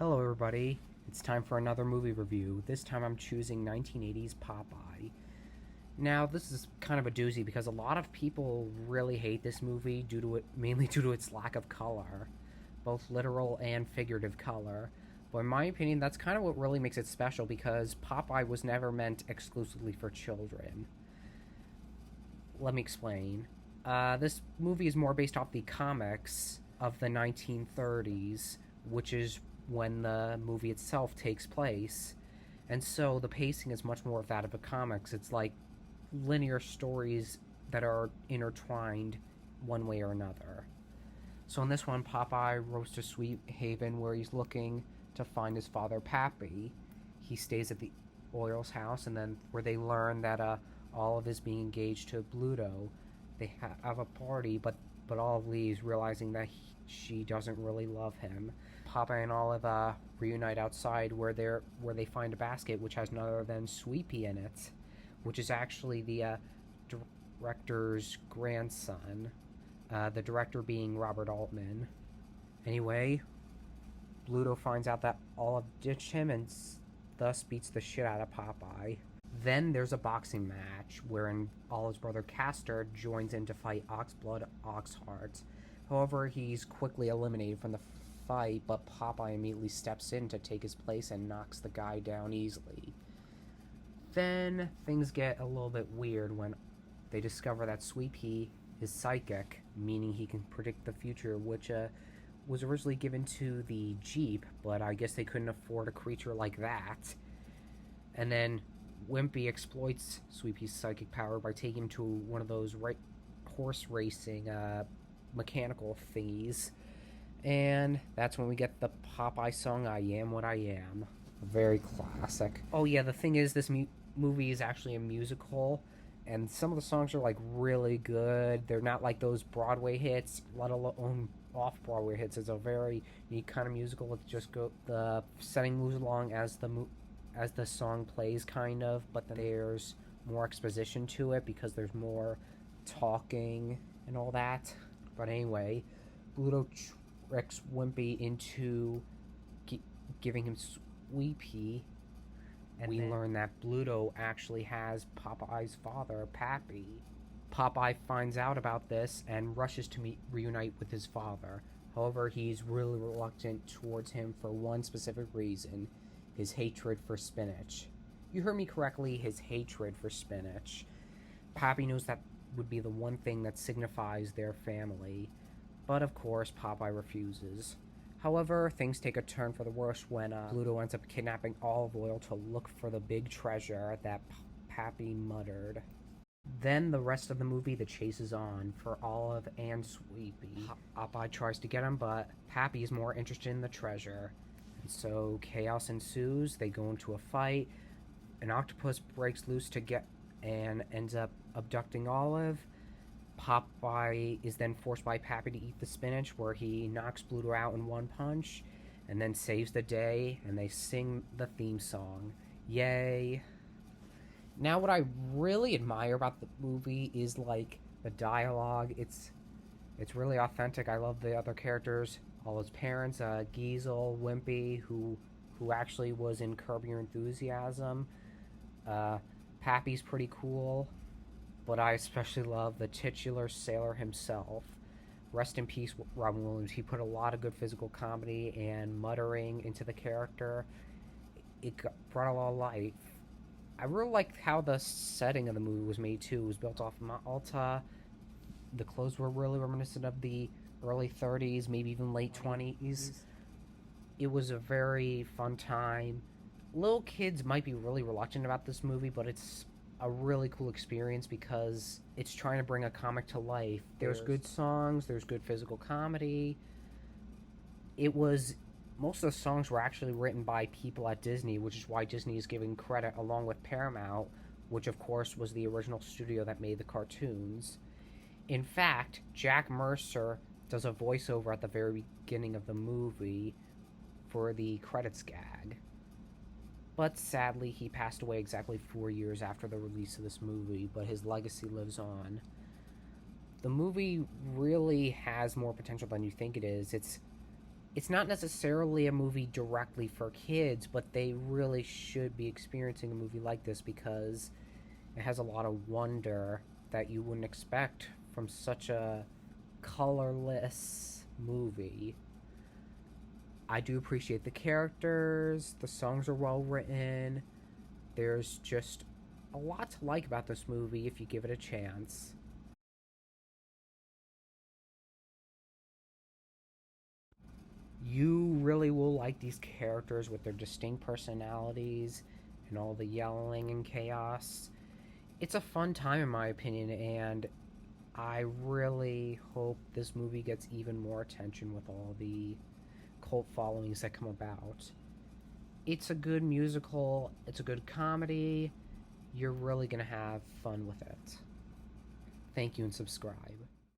Hello, everybody. It's time for another movie review. This time I'm choosing 1980's Popeye. Now, this is kind of a doozy because a lot of people really hate this movie mainly due to its lack of color, both literal and figurative color. But in my opinion, that's kind of what really makes it special because Popeye was never meant exclusively for children. Let me explain. This movie is more based off the comics of the 1930s, which is when the movie itself takes place. And so the pacing is much more of that of the comics. It's like linear stories that are intertwined one way or another. So in this one, Popeye goes to Sweet Haven where he's looking to find his father, Pappy. He stays at the Oil's house, and then where they learn that Olive is being engaged to Bluto. They have a party, but Olive leaves, realizing that she doesn't really love him. Popeye and Olive reunite outside where they find a basket which has none other than Sweepy in it, which is actually the director's grandson. The director being Robert Altman. Anyway, Bluto finds out that Olive ditched him and thus beats the shit out of Popeye. Then there's a boxing match wherein Olive's brother Castor joins in to fight Oxblood Oxheart. However, he's quickly eliminated from the fight, but Popeye immediately steps in to take his place and knocks the guy down easily. Then things get a little bit weird when they discover that Sweet Pea is psychic, meaning he can predict the future, which was originally given to the Jeep, but I guess they couldn't afford a creature like that. And then Wimpy exploits Sweet Pea's psychic power by taking him to one of those horse racing mechanical thingies. And that's when we get the Popeye song, I Am What I Am. Very classic. Oh yeah, the thing is, this movie is actually a musical, and some of the songs are like really good. They're not like those Broadway hits, let alone off-Broadway hits. It's a very unique kind of musical. The setting moves along as the song plays, kind of, but then there's more exposition to it because there's more talking and all that. But anyway, Bluto tricks Wimpy into giving him Sweet Pea, and we learn that Bluto actually has Popeye's father, Pappy. Popeye finds out about this and rushes to reunite with his father. However, he's really reluctant towards him for one specific reason: his hatred for spinach. You heard me correctly, his hatred for spinach. Pappy knows that would be the one thing that signifies their family, but of course Popeye refuses. However, things take a turn for the worse when Bluto ends up kidnapping Olive Oil to look for the big treasure that Pappy muttered. Then the rest of the movie, the chase is on for Olive and Sweet Pea. Popeye tries to get him, but Pappy is more interested in the treasure. And so chaos ensues. They go into a fight. An octopus breaks loose and ends up abducting Olive. Popeye is then forced by Pappy to eat the spinach, where he knocks Bluto out in one punch and then saves the day, and they sing the theme song. Yay. Now, what I really admire about the movie is like the dialogue. It's really authentic. I love the other characters, all his parents, Giesel, Wimpy, who actually was in Curb Your Enthusiasm. Pappy's pretty cool, but I especially love the titular sailor himself. Rest in peace, Robin Williams. He put a lot of good physical comedy and muttering into the character. It brought a lot of life. I really liked how the setting of the movie was made too. It was built off Malta. The clothes were really reminiscent of the early 30s, maybe even late 20s. It was a very fun time. Little kids might be really reluctant about this movie, but it's a really cool experience because it's trying to bring a comic to life. There's good songs, there's good physical comedy. Most of the songs were actually written by people at Disney, which is why Disney is giving credit along with Paramount, which of course was the original studio that made the cartoons. In fact, Jack Mercer does a voiceover at the very beginning of the movie for the credits gag. But sadly, he passed away exactly 4 years after the release of this movie, but his legacy lives on. The movie really has more potential than you think it is. It's not necessarily a movie directly for kids, but they really should be experiencing a movie like this because it has a lot of wonder that you wouldn't expect from such a colorless movie. I do appreciate the characters, the songs are well written. There's just a lot to like about this movie if you give it a chance. You really will like these characters with their distinct personalities and all the yelling and chaos. It's a fun time, in my opinion, and I really hope this movie gets even more attention with all the cult followings that come about. It's a good musical, it's a good comedy. You're really going to have fun with it. Thank you and subscribe.